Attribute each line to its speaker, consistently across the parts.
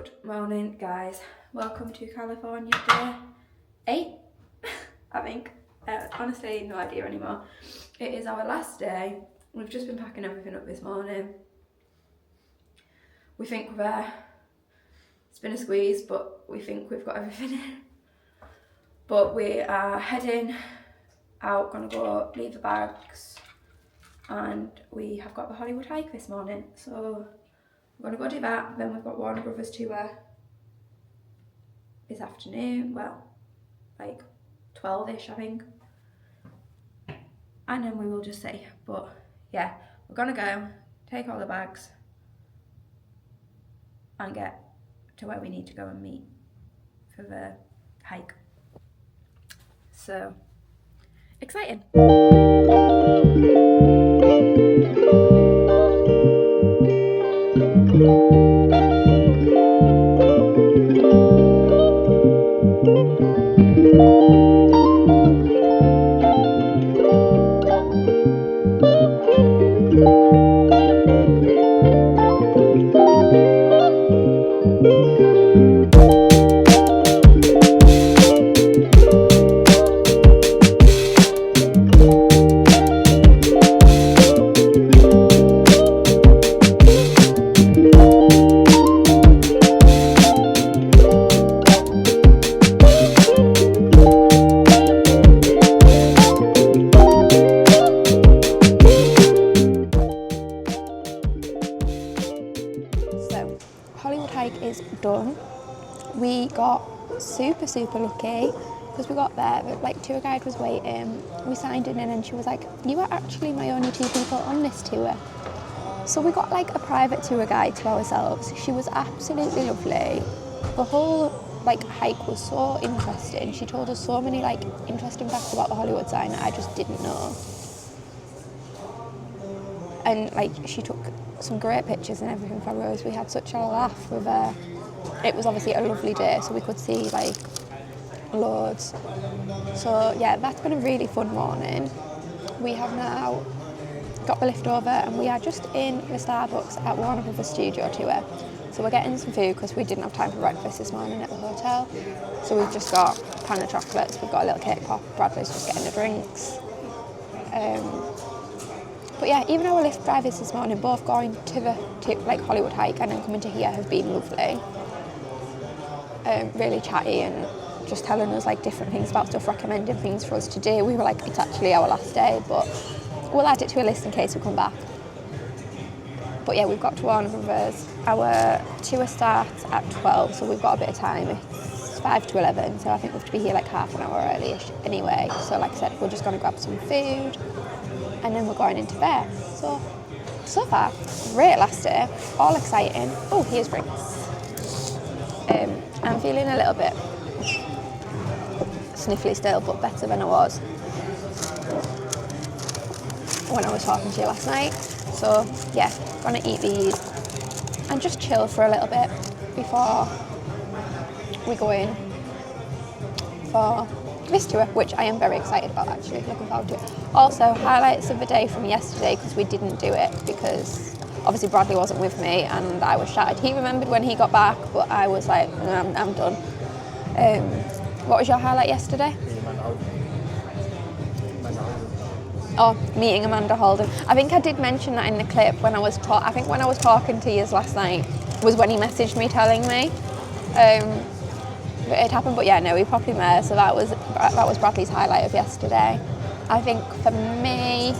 Speaker 1: Good morning, guys. Welcome to California day 8, I think. Honestly, no idea anymore. It is our last day. We've just been packing everything up this morning. We think we've it's been a squeeze, but we think we've got everything in. But we are heading out, gonna go leave the bags, and we have got the Hollywood hike this morning. So we're gonna go do that. Then we've got Warner Brothers tour this afternoon. Well, like 12ish, I think. And then we will just see. But yeah, we're gonna go take all the bags and get to where we need to go and meet for the hike. So exciting. Hollywood hike is done. We got super lucky because we got there, but like tour guide was waiting. We signed in and she was like, "You are actually my only 2 people on this tour." So we got like a private tour guide to ourselves. She was absolutely lovely. The whole like hike was so interesting. She told us so many like interesting facts about the Hollywood sign that I just didn't know. And like she took some great pictures and everything for us. We had such a laugh with her. It was obviously a lovely day, so we could see like loads. So yeah, that's been a really fun morning. We have now got the lift over and we are just in the Starbucks at Warner Brothers studio tour. So we're getting some food because we didn't have time for breakfast this morning at the hotel. So we've just got a pan of chocolates, we've got a little cake pop, Bradley's just getting the drinks. But yeah, even our Lyft drivers this morning, both going to the like Hollywood hike and then coming to here, have been lovely. Really chatty and just telling us like different things about stuff, recommending things for us to do. We were like, it's actually our last day, but we'll add it to a list in case we come back. But yeah, we've got to Warner Brothers. Our tour starts at 12, so we've got a bit of time. It's 5 to 11, so I think we have to be here like half an hour early-ish anyway. So like I said, we're just going to grab some food and then we're going into bed. So far, great last day, all exciting. Oh, here's drinks. I'm feeling a little bit sniffly still, but better than I was when I was talking to you last night. So yeah, gonna eat these and just chill for a little bit before we go in for this tour, which I am very excited about actually, looking forward to it. Also, highlights of the day from yesterday, because we didn't do it because obviously Bradley wasn't with me and I was shattered. He remembered when he got back, but I was like, I'm done. What was your highlight yesterday? Oh, meeting Amanda Holden. I think I did mention that in the clip when I was when I was talking to you last night was when he messaged me telling me it happened. But yeah, no, we properly met. So that was Bradley's highlight of yesterday. I think for me,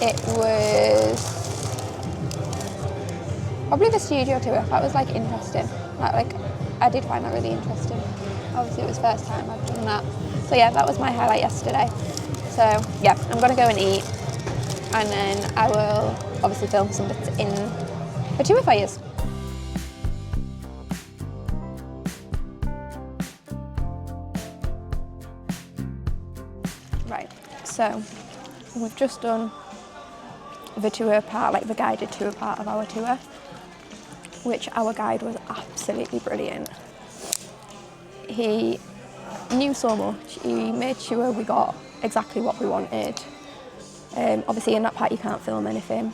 Speaker 1: it was probably the studio tour. That was like interesting. Like I did find that really interesting. Obviously it was the first time I've done that. So yeah, that was my highlight yesterday. So yeah, I'm gonna go and eat and then I will obviously film some bits in the tour for you. Right, so we've just done the tour part, like the guided tour part of our tour, which our guide was absolutely brilliant. He knew so much. He made sure we got exactly what we wanted. Obviously in that part you can't film anything.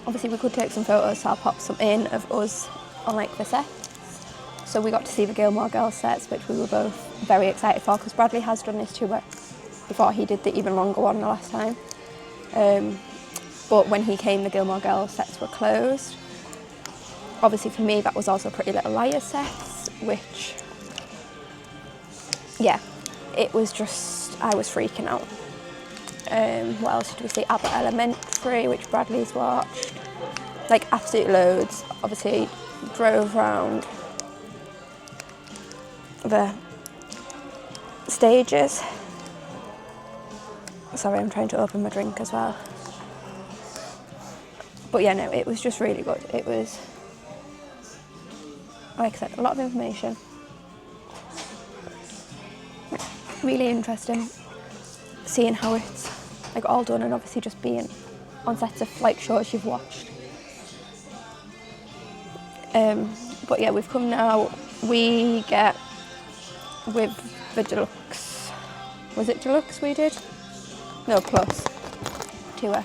Speaker 1: Obviously we could take some photos, so I'll pop some in of us on like the sets. So we got to see the Gilmore Girls sets, which we were both very excited for, because Bradley has done this tour before. He did the even longer one the last time. But when he came, the Gilmore Girls sets were closed. Obviously for me that was also Pretty Little Liars sets, which, yeah, it was just, I was freaking out. What else did we see? Abbott Elementary, which Bradley's watched. Like absolute loads. Obviously drove around the stages. Sorry, I'm trying to open my drink as well. But yeah, no, it was just really good. It was, like I said, a lot of information. Really interesting seeing how it's like all done, and obviously just being on sets of like shows you've watched. But yeah, we've come now. We get with the deluxe. Was it deluxe we did? No, plus tour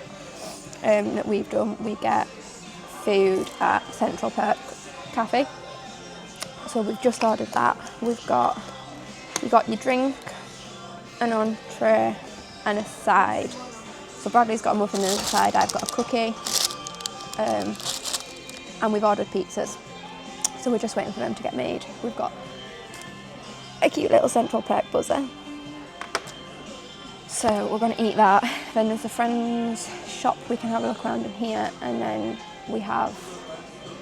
Speaker 1: that we've done. We get food at Central Perk cafe. So we've just ordered that. You got your drink, an entree and a side. So Bradley's got a muffin and a side, I've got a cookie, and we've ordered pizzas. So we're just waiting for them to get made. We've got a cute little Central Perk buzzer. So we're going to eat that. Then there's a friend's shop we can have a look around in here, and then we have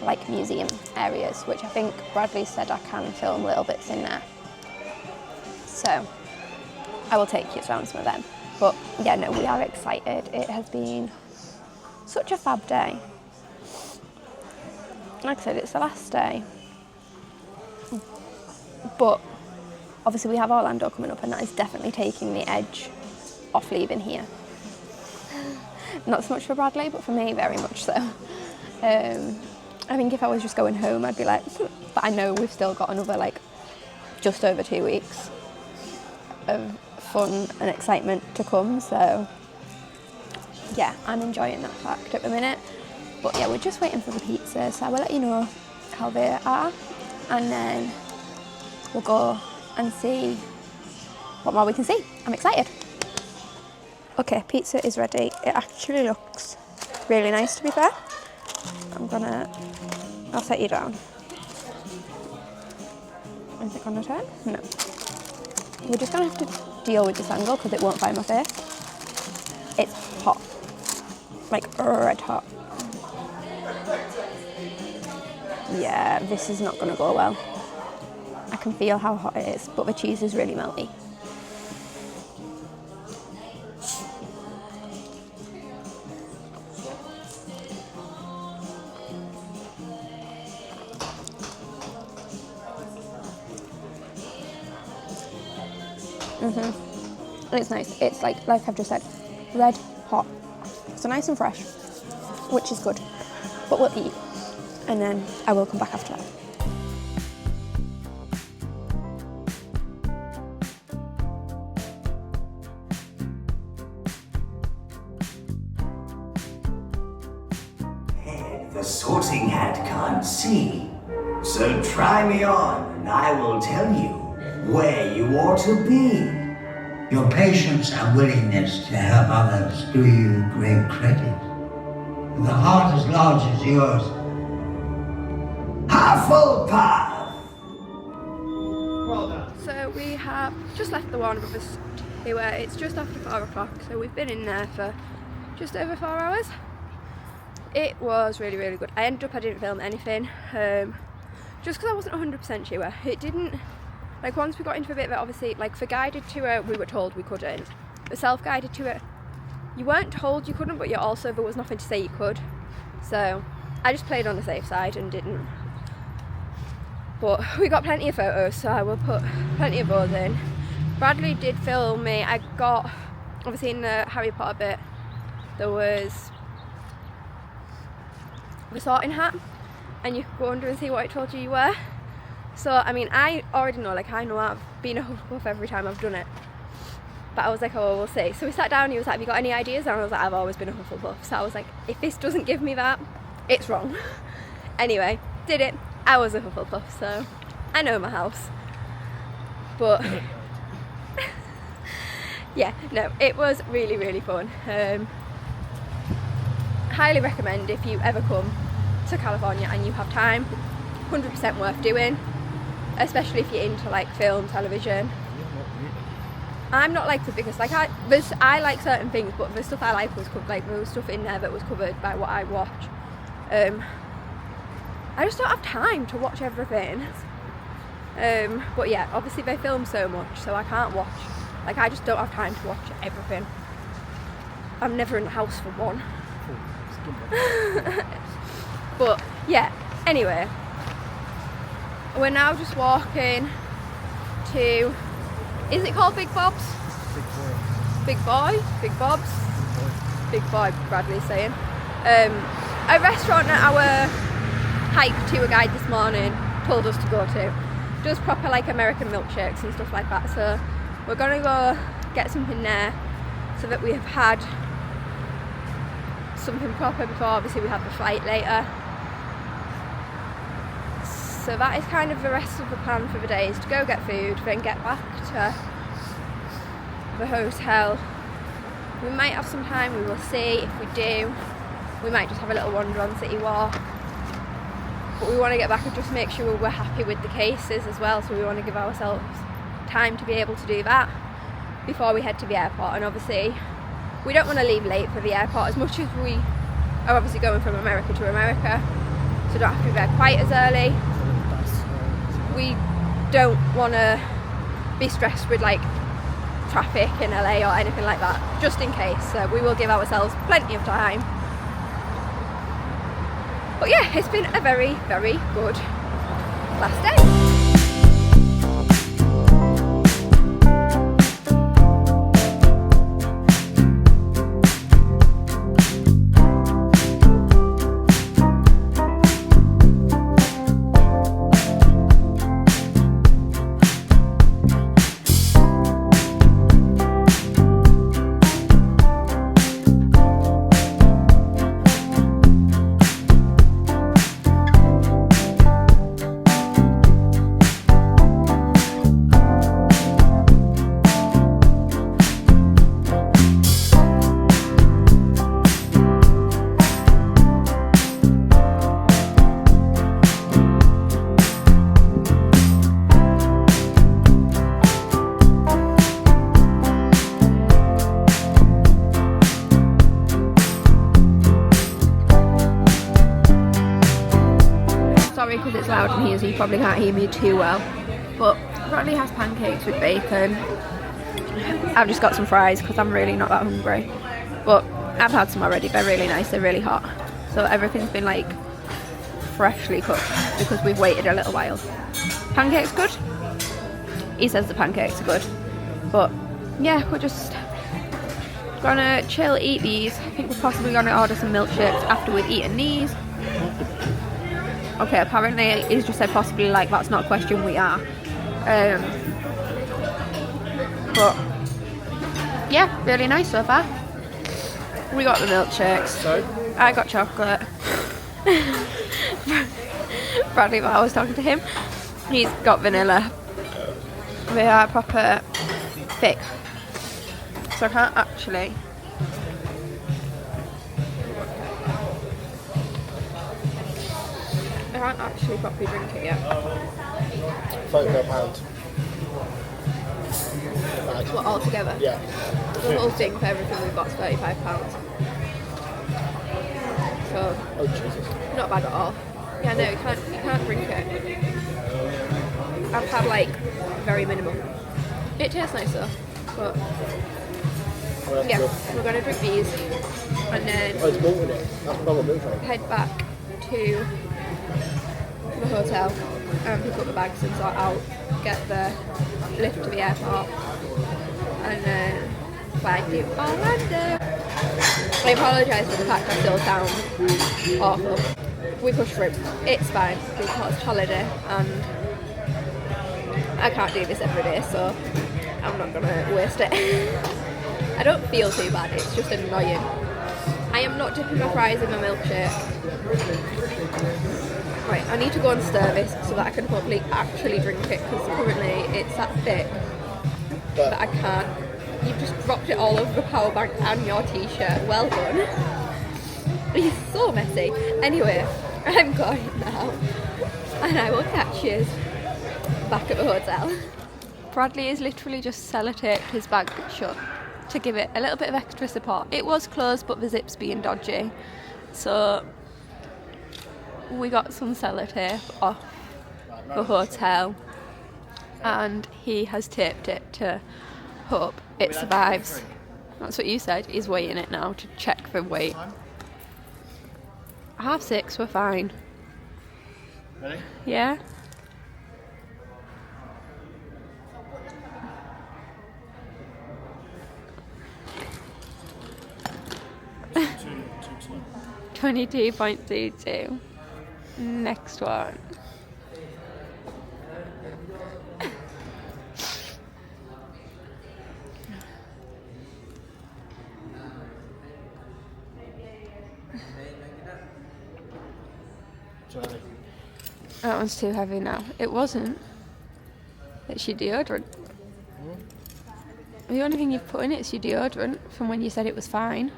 Speaker 1: like museum areas, which I think Bradley said I can film little bits in there. So I will take you around some of them. But yeah, no, we are excited. It has been such a fab day. Like I said, it's the last day. But obviously we have Orlando coming up, and that is definitely taking the edge off leaving here. Not so much for Bradley, but for me, very much so. I think if I was just going home, I'd be like, but I know we've still got another like just over 2 weeks of fun and excitement to come, so yeah, I'm enjoying that fact at the minute. But yeah, we're just waiting for the pizza, so I will let you know how they are, and then we'll go and see what more we can see. I'm excited. Okay, pizza is ready. It actually looks really nice, to be fair. I'll set you down. Is it gonna turn? No. We're just gonna have to deal with this angle because it won't find my face. It's hot. Like red hot. Yeah, this is not gonna go well. I can feel how hot it is, but the cheese is really melty. It's nice. It's like I've just said, red hot. So nice and fresh, which is good. But we'll eat, and then I will come back after that.
Speaker 2: The sorting hat can't see, so try me on and I will tell you where you ought to be.
Speaker 3: Your patience and willingness to help others do you great credit. With a heart as large as yours,
Speaker 2: Hufflepuff!
Speaker 4: Well done.
Speaker 1: So we have just left the Warner Brothers tour. It's just after 4 o'clock, so we've been in there for just over 4 hours. It was really, really good. I didn't film anything, just because I wasn't 100% sure. It didn't, like once we got into a bit of it, obviously, like for guided tour, we were told we couldn't. The self-guided tour, you weren't told you couldn't, but you also, there was nothing to say you could. So I just played on the safe side and didn't. But we got plenty of photos, so I will put plenty of those in. Bradley did film me. I got, obviously in the Harry Potter bit, there was the sorting hat, and you could go under and see what it told you were. So I mean, I already know, like I know I've been a Hufflepuff every time I've done it, but But I was like, oh, we'll see. So we sat down and he was like, have you got any ideas? And I was like, I've always been a Hufflepuff. So I was like, if this doesn't give me that, it's wrong. Anyway, did it. I was a Hufflepuff, so I know my house. But yeah, no, it was really, really fun. Highly recommend if you ever come to California and you have time. 100% worth doing, especially if you're into like film, television. I'm not like the biggest, like I like certain things, but the stuff I like was covered, like there was stuff in there that was covered by what I watch. I just don't have time to watch everything. But yeah, obviously they film so much, so I can't watch, like I just don't have time to watch everything. I'm never in the house for one. But yeah, anyway, we're now just walking to, is it called Big Bob's? Big Boy? Big Bob's? Big Boy, Bradley's saying. A restaurant that our hike tour guide this morning told us to go to. Does proper like American milkshakes and stuff like that. So we're gonna go get something there so that we have had something proper before obviously we have the flight later. So that is kind of the rest of the plan for the day, is to go get food, then get back to the hotel. We might have some time, we will see. If we do, we might just have a little wander on City Walk. But we want to get back and just make sure we're happy with the cases as well, so we want to give ourselves time to be able to do that before we head to the airport. And obviously we don't want to leave late for the airport, as much as we are obviously going from America to America, so don't have to be there quite as early. We don't want to be stressed with like traffic in LA or anything like that, just in case. So we will give ourselves plenty of time. But yeah, it's been a very, very good last day. Because it's loud in here, so you probably can't hear me too well. But Bradley has pancakes with bacon. I've just got some fries because I'm really not that hungry. But I've had some already, they're really nice, they're really hot. So everything's been like freshly cooked because we've waited a little while. Pancakes good? He says the pancakes are good. But yeah, we're just gonna chill, eat these. I think we're possibly gonna order some milkshakes after we've eaten these. Okay, apparently he's just said possibly, like that's not a question, we are. But yeah, really nice so far. We got the milkshakes.
Speaker 4: So?
Speaker 1: I got chocolate. Bradley, I was talking to him. He's got vanilla. They are proper thick. So I can't actually. I can't actually properly drink it yet.
Speaker 4: £30
Speaker 1: What, all together?
Speaker 4: Yeah.
Speaker 1: The whole thing for everything we've got is £35. So,
Speaker 4: Oh Jesus.
Speaker 1: not bad at all. Yeah, no, you can't drink it. I've had like very minimal. It tastes nice though, but
Speaker 4: Oh, that's
Speaker 1: yeah,
Speaker 4: good.
Speaker 1: we're gonna drink these and then
Speaker 4: Oh, it's malt in it. That's proper milkshake.
Speaker 1: head back to the hotel and pick up the bags and sort out, get the lift to the airport and then fly to Orlando. I apologise for the fact I still sound awful. We pushed through. It's fine because it's holiday and I can't do this every day, so I'm not gonna waste it. I don't feel too bad, it's just annoying. I am not dipping my fries in my milkshake. Right, I need to go and stir this so that I can hopefully actually drink it, because currently it's that thick that I can't. You've just dropped it all over the power bank and your t-shirt. Well done. It's so messy. Anyway, I'm going now, and I will catch you back at the hotel. Bradley is literally just sellotaped his bag shut to give it a little bit of extra support. It was closed, but the zip's being dodgy, so we got some sellotape off the hotel, and he has taped it to hope it survives. That's what you said. He's weighing it now to check the weight. 6:30, we're fine.
Speaker 4: Ready?
Speaker 1: Yeah?
Speaker 4: Two.
Speaker 1: 22.22. Next one. That one's too heavy now. It wasn't. It's your deodorant. The only thing you've put in it is your deodorant from when you said it was fine.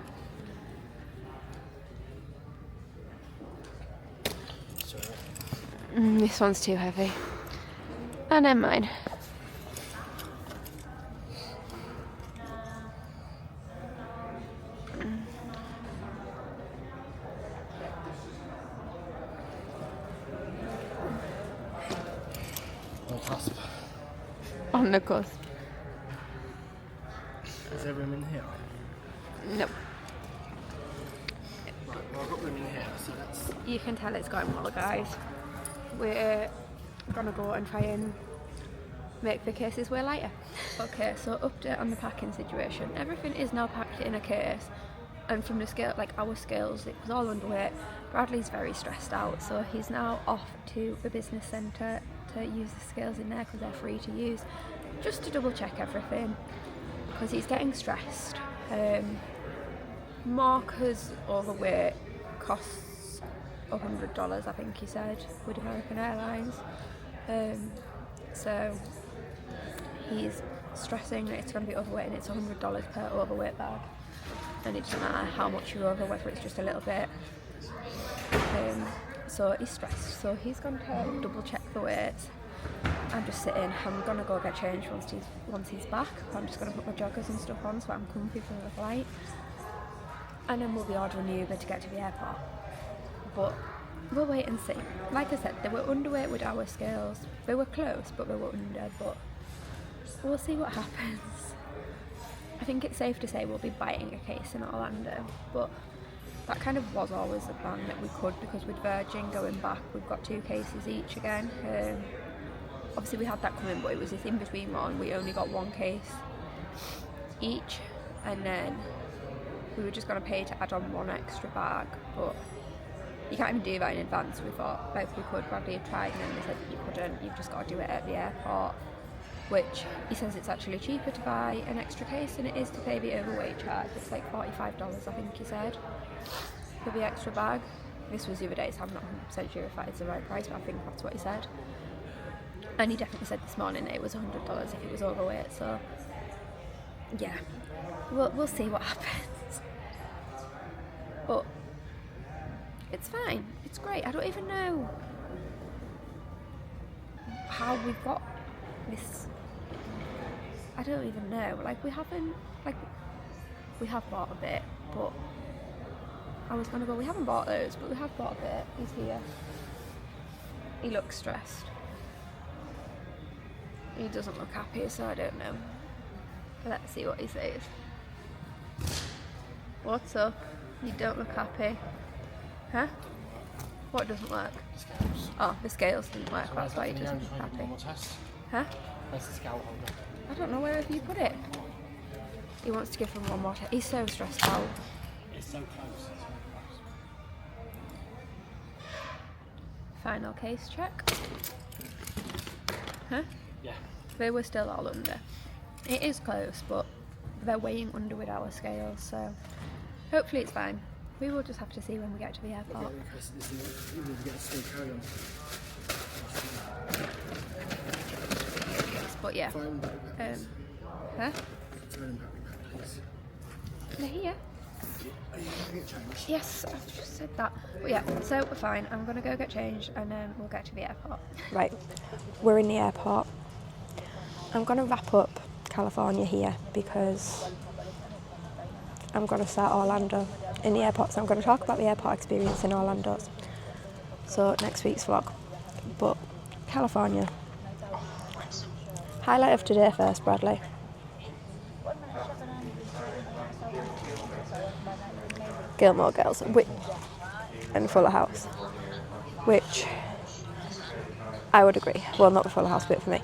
Speaker 1: This one's too heavy. Oh, never mind.
Speaker 4: Cusp.
Speaker 1: On the cusp.
Speaker 4: Is there room in here?
Speaker 1: Nope.
Speaker 4: Right, well I've got room in here, so let's...
Speaker 1: You can tell it's going well, guys. We're gonna go and try and make the cases way lighter. Okay, so update on the packing situation. Everything is now packed in a case, and from the scale, like our scales, it was all underweight. Bradley's very stressed out, so he's now off to the business centre to use the scales in there because they're free to use, just to double check everything, because he's getting stressed. Mark's overweight costs $100, I think he said, with American Airlines. So he's stressing that it's going to be overweight, and it's $100 per overweight bag, and it doesn't matter how much you're over, whether it's just a little bit. So he's stressed, so he's going to double check the weights. I'm just sitting. I'm going to go get changed once he's back. I'm just going to put my joggers and stuff on so I'm comfy for the flight, and then we'll be ordering the Uber to get to the airport. But we'll wait and see. Like I said, they were underweight with our scales. They were close, but they were under, but we'll see what happens. I think it's safe to say we'll be buying a case in Orlando, but that kind of was always the plan, that we could, because with Virgin going back, we've got 2 cases each again. Obviously we had that coming, but it was this in-between one. We only got 1 case each, and then we were just going to pay to add on 1 extra bag, but you can't even do that in advance. We thought like we could. Bradley had tried, and then they said you couldn't, you've just got to do it at the airport, which he says it's actually cheaper to buy an extra case than it is to pay the overweight charge. It's like $45, I think he said, for the extra bag. This was the other day, so I'm not 100% sure if that is the right price, but I think that's what he said. And he definitely said this morning that it was $100 if it was overweight, so yeah, we'll see what happens. But it's fine, it's great. I don't even know how we've got this. I don't even know, like we have bought a bit, but I was gonna go, we haven't bought those, but we have bought a bit. He's here. He looks stressed. He doesn't look happy, so I don't know. Let's see what he says. What's up? You don't look happy. Huh? What doesn't work?
Speaker 4: Scales.
Speaker 1: Oh, the scales didn't work, that's why he doesn't look
Speaker 4: One
Speaker 1: happy.
Speaker 4: more test.
Speaker 1: Huh?
Speaker 4: Where's the scale holder?
Speaker 1: I don't know where have you put it. He wants to give him one more test. He's so stressed out.
Speaker 4: It's so close.
Speaker 1: Final case check. Huh?
Speaker 4: Yeah.
Speaker 1: They were still all under. It is close, but they're weighing under with our scales, so hopefully it's fine. We will just have to see when we get to the airport.
Speaker 4: Even if we get a small carry-on.
Speaker 1: But yeah.
Speaker 4: Phone back,
Speaker 1: Huh?
Speaker 4: phone back, please.
Speaker 1: They're here.
Speaker 4: Are you going to get changed?
Speaker 1: Yes, I've just said that. But yeah, so we're fine. I'm going to go get changed and then we'll get to the airport. Right, we're in the airport. I'm going to wrap up California here because I'm going to start Orlando in the airport. So I'm going to talk about the airport experience in Orlando. So next week's vlog. But California. Highlight of today first, Bradley. Gilmore Girls, and Fuller House, which I would agree. Well, not the Fuller House bit for me,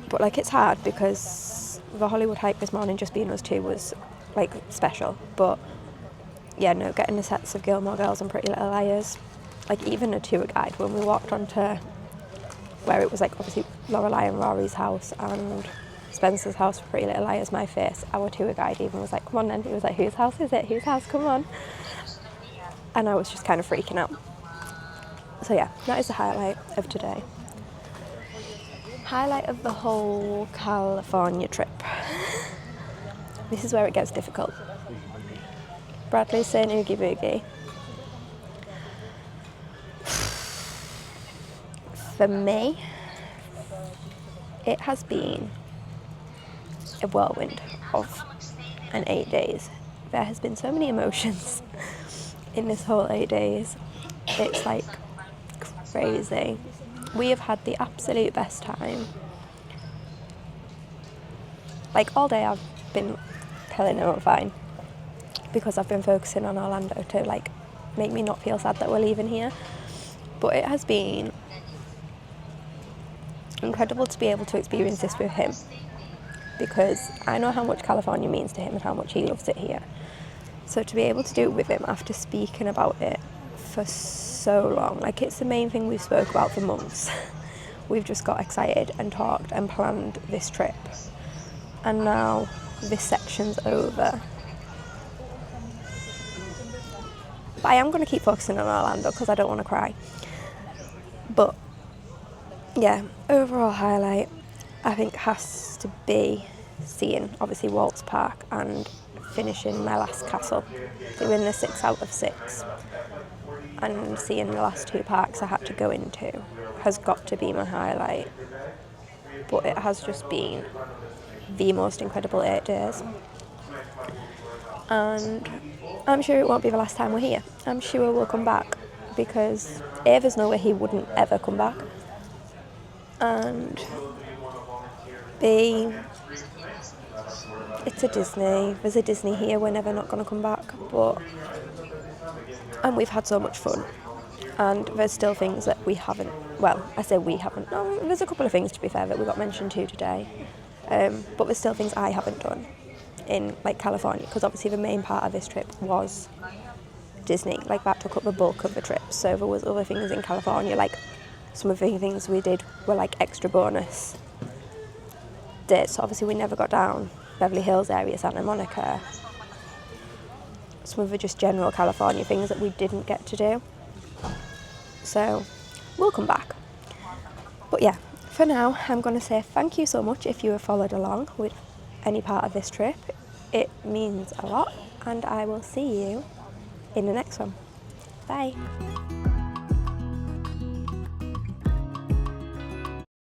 Speaker 1: but like it's hard because the Hollywood hype this morning, just being us two, was like special. But yeah, no, getting the sets of Gilmore Girls and Pretty Little Liars, like even a tour guide when we walked onto where it was like obviously Lorelai and Rory's house and Spencer's house for Pretty Little Liars, my face, our tour guide even was like, come on then. He was like, whose house is it? Whose house? Come on. And I was just kind of freaking out. So yeah, that is the highlight of today. Highlight of the whole California trip. This is where it gets difficult. Bradley's saying Oogie Boogie. For me, it has been a whirlwind of an 8 days. There has been so many emotions in this whole 8 days. It's like crazy. We have had the absolute best time. Like all day I've been telling them I'm fine because I've been focusing on Orlando to like make me not feel sad that we're leaving here. But it has been incredible to be able to experience this with him because I know how much California means to him and how much he loves it here. So to be able to do it with him after speaking about it for so long, like it's the main thing we've spoke about for months. We've just got excited and talked and planned this trip. And now this section's over. But I am going to keep focusing on Orlando because I don't want to cry. But yeah, overall highlight I think has to be seeing obviously Walt's Park and finishing my last castle, doing the 6 out of 6 and seeing the last 2 parks I had to go into has got to be my highlight. But it has just been the most incredible 8 days, and I'm sure it won't be the last time we're here. I'm sure we'll come back because A, there's no way he wouldn't ever come back, and B, it's a Disney. There's a Disney here. We're never not going to come back. And we've had so much fun. And there's still things that we haven't. Well, I say we haven't. No, there's a couple of things to be fair that we got mentioned to today. But there's still things I haven't done in like California because obviously the main part of this trip was Disney. Like that took up the bulk of the trip. So there was other things in California. Like some of the things we did were like extra bonus dates. So obviously we never got down Beverly Hills area, Santa Monica. Some of the just general California things that we didn't get to do. So we'll come back. But yeah, for now I'm going to say thank you so much if you have followed along with any part of this trip. It means a lot, and I will see you in the next one. Bye.